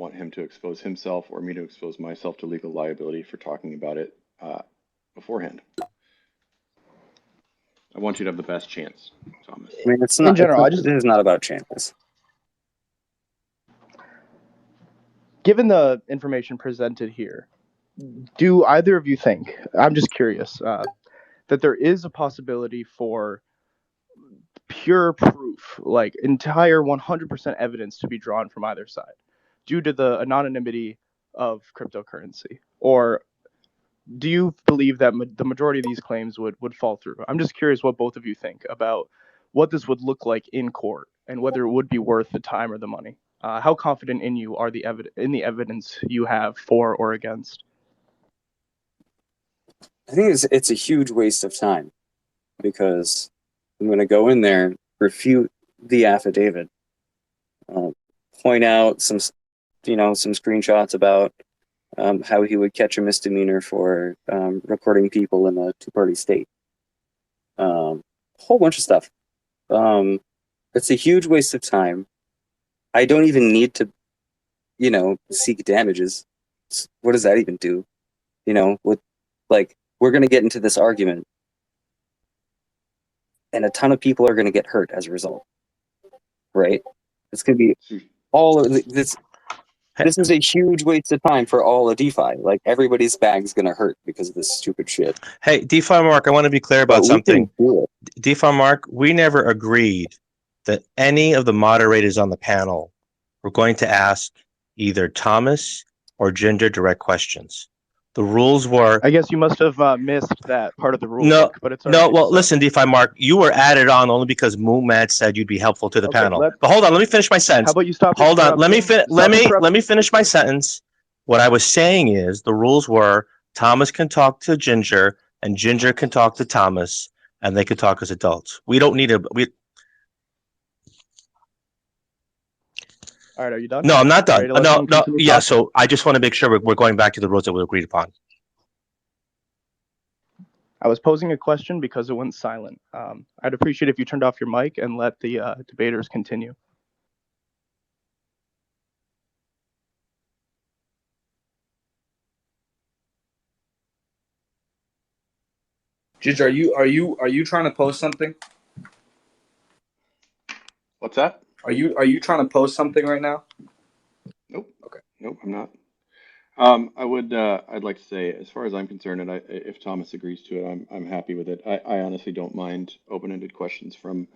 want him to expose himself or me to expose myself to legal liability for talking about it beforehand. I want you to have the best chance, Thomas. I mean, it's In not. general, This is not about chances. given the information presented here, do either of you think, I'm just curious, that there is a possibility for pure proof, like entire 100% evidence to be drawn from either side due to the anonymity of cryptocurrency? Or do you believe that the majority of these claims would fall through? I'm just curious what both of you think about what this would look like in court and whether it would be worth the time or the money. How confident in you are in the evidence you have for or against? I think it's a huge waste of time because I'm going to go in there, refute the affidavit, point out some screenshots about how he would catch a misdemeanor for recording people in a two-party state. A whole bunch of stuff. It's a huge waste of time. I don't even need to, seek damages. What does that even do? We're going to get into this argument, and a ton of people are going to get hurt as a result, right? It's going to be all of this. This is a huge waste of time for all of DeFi. Like, everybody's bag's going to hurt because of this stupid shit. Hey, DeFi Mark, I want to be clear about something. DeFi Mark, we never agreed that any of the moderators on the panel were going to ask either Thomas or Ginger direct questions. The rules were... I guess you must have missed that part of the rule. No, but it's all right, well, listen, DeFi Mark, you were added on only because Moonmad said you'd be helpful to the panel. But hold on, let me finish my sentence. How about you stop? Hold on, let me finish my sentence. What I was saying is the rules were Thomas can talk to Ginger and Ginger can talk to Thomas, and they could talk as adults. We don't need a... All right, are you done? No, I'm not done. No. Yeah, so I just want to make sure we're going back to the rules that we agreed upon. I was posing a question because it went silent. I'd appreciate if you turned off your mic and let the debaters continue. Ginger, are you trying to post something? What's that? Are you trying to post something right now? Nope. Okay. Nope, I'm not. I'd like to say, as far as I'm concerned, and if Thomas agrees to it, I'm happy with it. I honestly don't mind open-ended questions from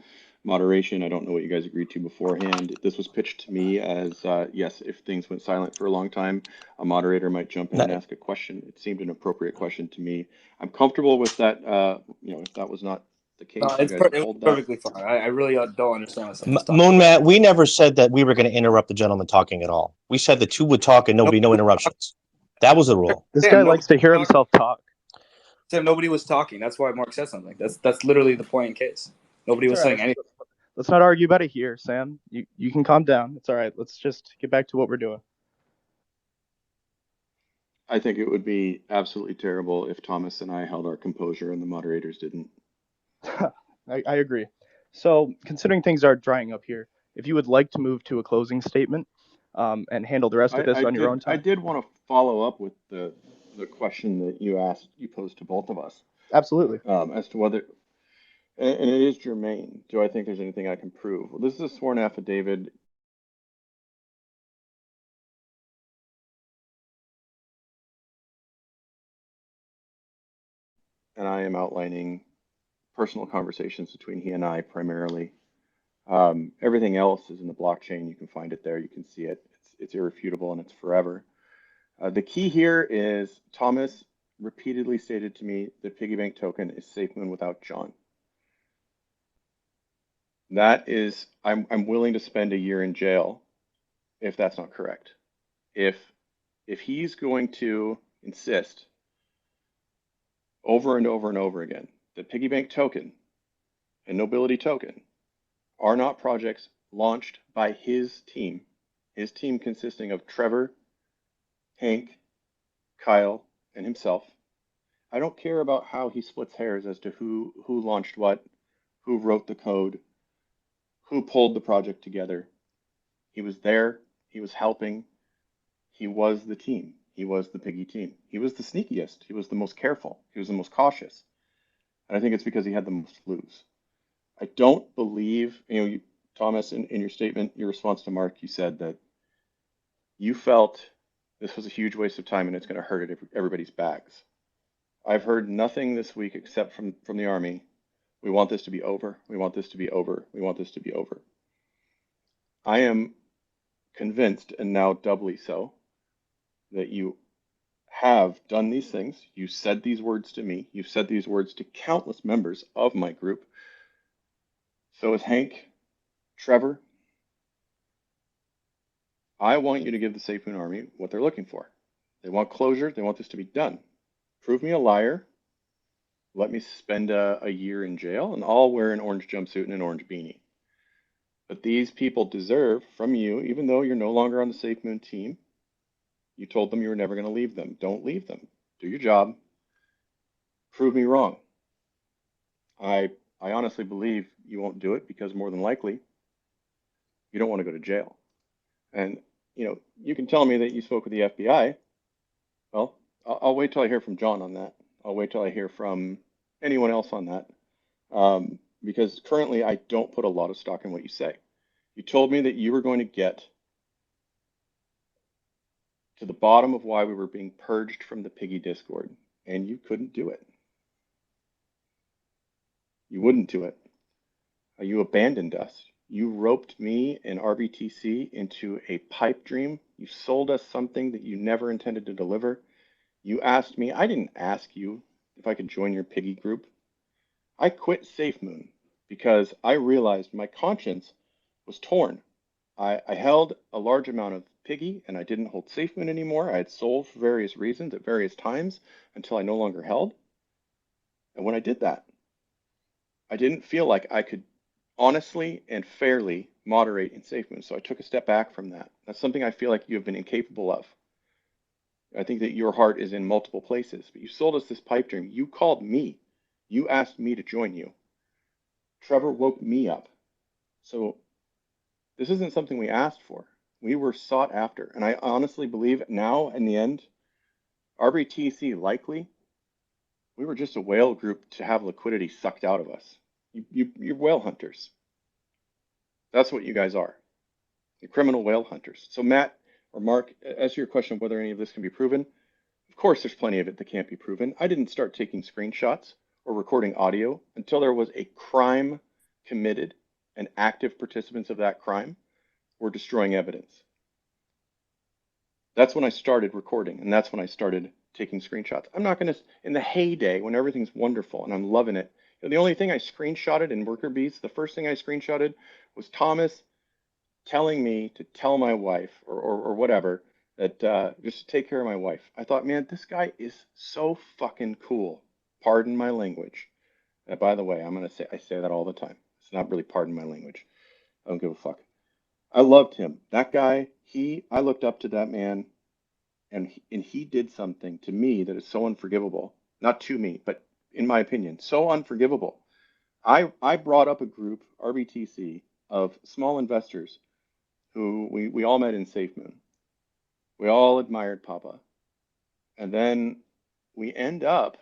moderation. I don't know what you guys agreed to beforehand. This was pitched to me as, yes, if things went silent for a long time, a moderator might jump in and ask a question. It seemed an appropriate question to me. I'm comfortable with that. If that was not the case, no, it's perfectly fine. I really don't understand. Moonmat, we never said that we were going to interrupt the gentleman talking at all. We said the two would talk and there'll be no interruptions. That was the rule. This guy likes to hear himself talk. Sam, nobody was talking. That's why Mark said something. That's literally the point in case. Nobody was saying anything. Let's not argue about it here, Sam. You can calm down. It's all right. Let's just get back to what we're doing. I think it would be absolutely terrible if Thomas and I held our composure and the moderators didn't. I agree. So, considering things are drying up here, if you would like to move to a closing statement and handle the rest of this on your own time. I did want to follow up with the question that you posed to both of us. Absolutely. As to whether, and it is germane, do I think there's anything I can prove? Well, this is a sworn affidavit. And I am outlining personal conversations between he and I primarily. Everything else is in the blockchain. You can find it there. You can see it. It's irrefutable and it's forever. The key here is Thomas repeatedly stated to me that piggy bank token is SafeMoon without John. That is, I'm willing to spend a year in jail if that's not correct. If he's going to insist over and over and over again that piggy bank token and nobility token are not projects launched by his team consisting of Trevor, Hank, Kyle, and himself. I don't care about how he splits hairs as to who launched what, who wrote the code, who pulled the project together. He was there, he was helping, He was the team. He was the piggy team. He was the sneakiest. He was the most careful. He was the most cautious. And I think it's because he had the most to lose. I don't believe, Thomas, in your statement, your response to Mark, you said that you felt this was a huge waste of time and it's going to hurt everybody's backs. I've heard nothing this week except from the Army. We want this to be over. We want this to be over. We want this to be over. I am convinced, and now doubly so, that you have done these things. You said these words to me. You've said these words to countless members of my group. So is Hank, Trevor. I want you to give the SafeMoon Army what they're looking for. They want closure. They want this to be done. Prove me a liar. Let me spend a year in jail, and I'll wear an orange jumpsuit and an orange beanie. But these people deserve from you, even though you're no longer on the SafeMoon team, you told them you were never going to leave them. Don't leave them. Do your job. Prove me wrong. I honestly believe you won't do it because more than likely you don't want to go to jail. And you can tell me that you spoke with the FBI. Well, I'll wait till I hear from John on that. I'll wait till I hear from anyone else on that. Because currently I don't put a lot of stock in what you say. You told me that you were going to get to the bottom of why we were being purged from the Piggy Discord, and you couldn't do it. You wouldn't do it. You abandoned us. You roped me and RBTC into a pipe dream. You sold us something that you never intended to deliver. You asked me, I didn't ask you if I could join your piggy group. I quit SafeMoon because I realized my conscience was torn. I held a large amount of piggy and I didn't hold SafeMoon anymore. I had sold for various reasons at various times until I no longer held. And when I did that, I didn't feel like I could honestly and fairly moderate in SafeMoon. So I took a step back from that. That's something I feel like you have been incapable of. I think that your heart is in multiple places, but you sold us this pipe dream. You called me. You asked me to join you. Trevor woke me up. So this isn't something we asked for. We were sought after. And I honestly believe now, in the end, RBTC likely, we were just a whale group to have liquidity sucked out of us. You're whale hunters. That's what you guys are. You're criminal whale hunters. So Matt or Mark, as to your question of whether any of this can be proven, of course there's plenty of it that can't be proven. I didn't start taking screenshots or recording audio until there was a crime committed and active participants of that crime were destroying evidence. That's when I started recording, and that's when I started taking screenshots. I'm not going to, in the heyday when everything's wonderful and I'm loving it, the only thing I screenshotted in Worker Beats, the first thing I screenshotted was Thomas telling me to tell my wife or whatever that just to take care of my wife. I thought, man, this guy is so fucking cool. Pardon my language. By the way, I say that all the time. It's not really pardon my language. I don't give a fuck. I loved him. That guy, I looked up to that man, and he did something to me that is so unforgivable. Not to me, but in my opinion, so unforgivable. I brought up a group, RBTC, of small investors who we all met in SafeMoon. We all admired Papa. And then we end up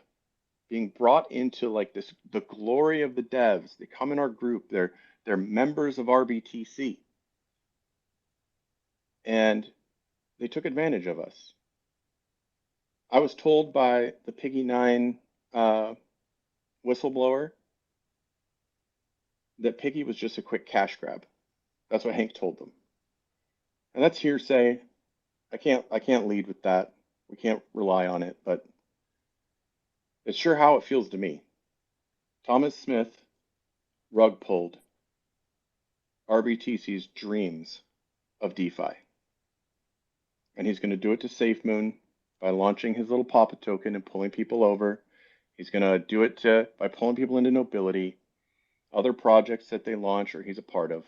being brought into like this, the glory of the devs. They come in our group. They're members of RBTC. And they took advantage of us. I was told by the Piggy 9 whistleblower that Piggy was just a quick cash grab. That's what Hank told them. And that's hearsay. I can't lead with that. We can't rely on it, but it's sure how it feels to me. Thomas Smith rug pulled RBTC's dreams of DeFi. And he's going to do it to SafeMoon by launching his little Papa token and pulling people over. He's going to do it by pulling people into Nobility, other projects that they launch or he's a part of.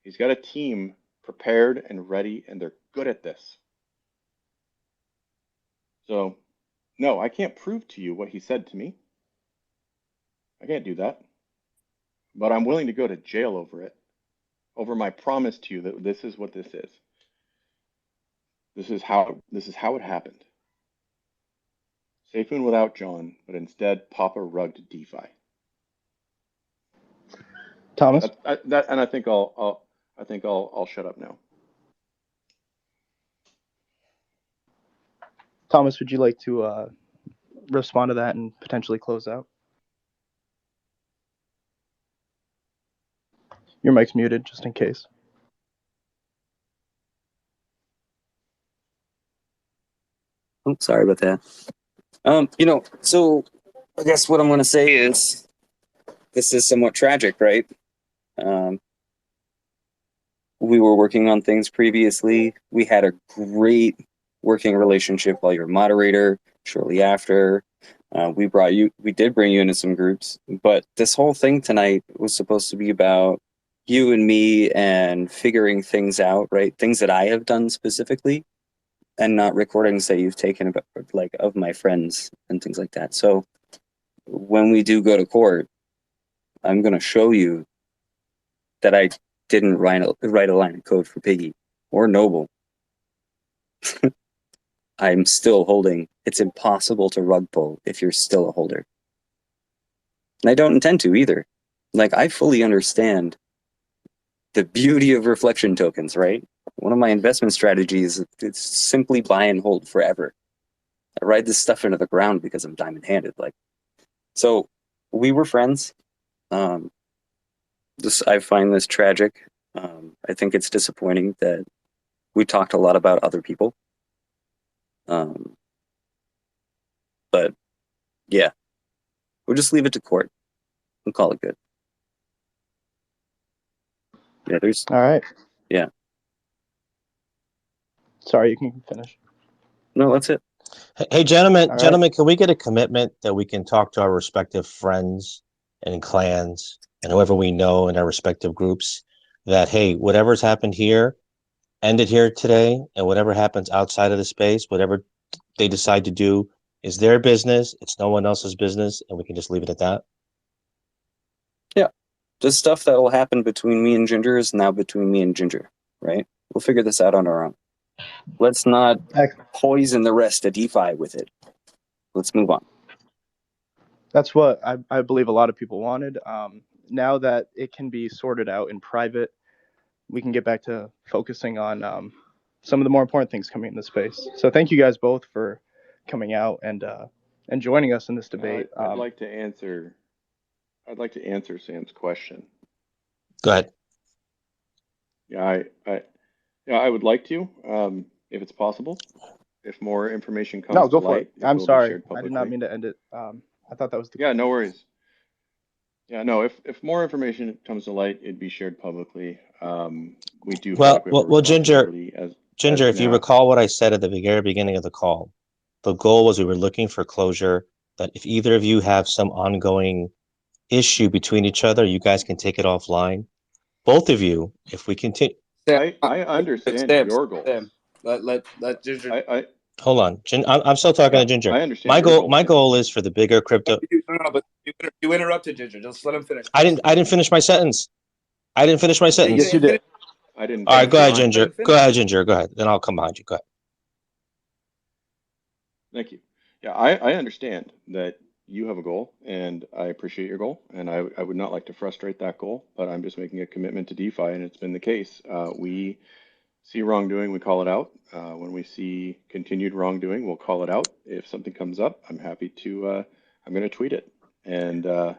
He's got a team prepared and ready, and they're good at this. So, no, I can't prove to you what he said to me. I can't do that. But I'm willing to go to jail over it, over my promise to you that this is what this is. This is how it happened. SafeMoon without John, but instead Papa rugged DeFi. Thomas? And I think I'll shut up now. Thomas, would you like to respond to that and potentially close out? Your mic's muted, just in case. Oh, sorry about that. So I guess what I'm going to say is this is somewhat tragic, right? We were working on things previously. We had a great working relationship while you're moderator. Shortly after, we did bring you into some groups, but this whole thing tonight was supposed to be about you and me and figuring things out, right? Things that I have done specifically, and not recordings that you've taken about, like, of my friends and things like that. So when we do go to court, I'm going to show you that I didn't write a line of code for Piggy or Noble. I'm still holding. It's impossible to rug pull if you're still a holder. And I don't intend to either. Like, I fully understand the beauty of reflection tokens, right? One of my investment strategies is simply buy and hold forever. I ride this stuff into the ground because I'm diamond handed. So we were friends. I find this tragic. I think it's disappointing that we talked a lot about other people. But yeah, we'll just leave it to court and call it good. Yeah, All right. Yeah. Sorry, you can finish. No, that's it. Hey, gentlemen, All right. can we get a commitment that we can talk to our respective friends and clans and whoever we know in our respective groups that, hey, whatever's happened here, ended here today, and whatever happens outside of the space, whatever they decide to do is their business. It's no one else's business, and we can just leave it at that. Yeah. Just stuff that will happen between me and Ginger is now between me and Ginger, right? We'll figure this out on our own. Let's not poison the rest of DeFi with it. Let's move on. That's what I believe a lot of people wanted. Now that it can be sorted out in private, we can get back to focusing on some of the more important things coming in the space. So thank you guys both for coming out and joining us in this debate. I'd like to answer Sam's question. Go ahead. Yeah, I would like to, if it's possible. If more information comes no, go to for light, it. I'm sorry. I did not mean to end it. I thought that was the Yeah, no worries. Yeah, no, if more information comes to light, it'd be shared publicly. We do feel like we have a responsibility Ginger, if you recall what I said at the very beginning of the call, the goal was we were looking for closure, that if either of you have some ongoing issue between each other, you guys can take it offline. Both of you, if we continue. I understand your goals. Let Ginger. Hold on, I'm still talking to Ginger. I understand. My goal is for the bigger crypto. No, but you interrupted Ginger. Just let him finish. I didn't finish my sentence. Yes, you did. I didn't. All right, go ahead, Ginger. Go ahead. Then I'll come behind you. Go ahead. Thank you. Yeah, I understand that you have a goal, and I appreciate your goal, and I would not like to frustrate that goal, but I'm just making a commitment to DeFi, and it's been the case. We see wrongdoing, we call it out. When we see continued wrongdoing, we'll call it out. If something comes up, I'm happy to, I'm going to tweet it. And I'm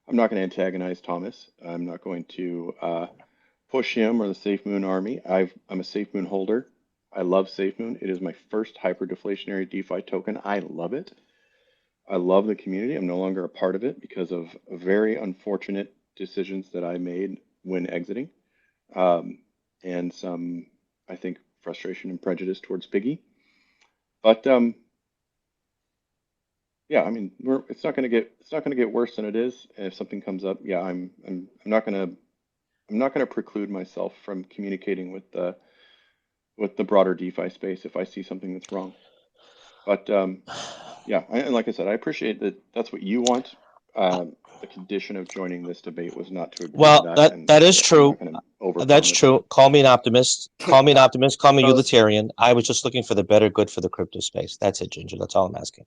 not going to antagonize Thomas. I'm not going to push him or the SafeMoon army. I'm a SafeMoon holder. I love SafeMoon. It is my first hyper-deflationary DeFi token. I love it. I love the community. I'm no longer a part of it because of very unfortunate decisions that I made when exiting. And some, I think, frustration and prejudice towards Piggy. But yeah, I mean, it's not going to get worse than it is. And if something comes up, yeah, I'm not going to preclude myself from communicating with the broader DeFi space if I see something that's wrong. But yeah, and like I said, I appreciate that. That's what you want. the condition of joining this debate was not to agree Well, to that. that is true. I'm not gonna That's overpromise. true. Call me an optimist. Call me an optimist. Call me a Well, utilitarian. I was just looking for the better good for the crypto space. That's it, Ginger. That's all I'm asking.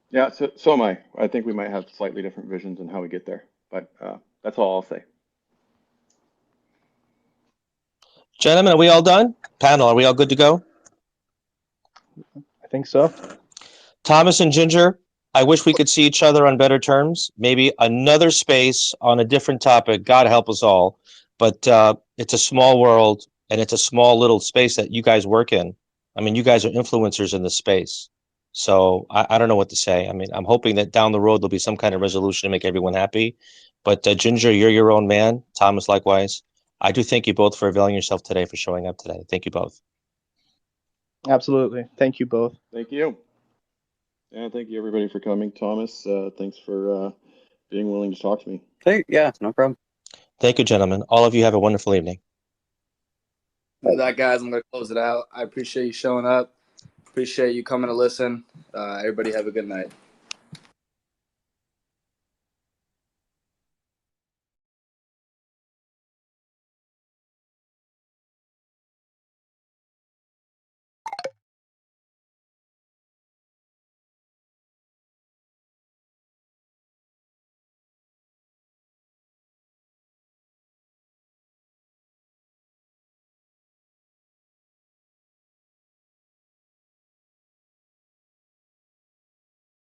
Yeah, so am I. I think we might have slightly different visions on how we get there, but that's all I'll say. Gentlemen, are we all done? Panel, are we all good to go? I think so. Thomas and Ginger, I wish we could see each other on better terms. Maybe another space on a different topic. God help us all. But it's a small world, and it's a small little space that you guys work in. I mean, you guys are influencers in this space. So I don't know what to say. I mean, I'm hoping that down the road there'll be some kind of resolution to make everyone happy. But Ginger, you're your own man. Thomas, likewise. I do thank you both for availing yourself today, for showing up today. Thank you both. Absolutely. Thank you both. Thank you. And thank you everybody for coming. Thomas, thanks for being willing to talk to me. Hey, yeah, no problem. Thank you, gentlemen. All of you have a wonderful evening. With that, guys, I'm going to close it out. I appreciate you showing up. Appreciate you coming to listen. Everybody have a good night.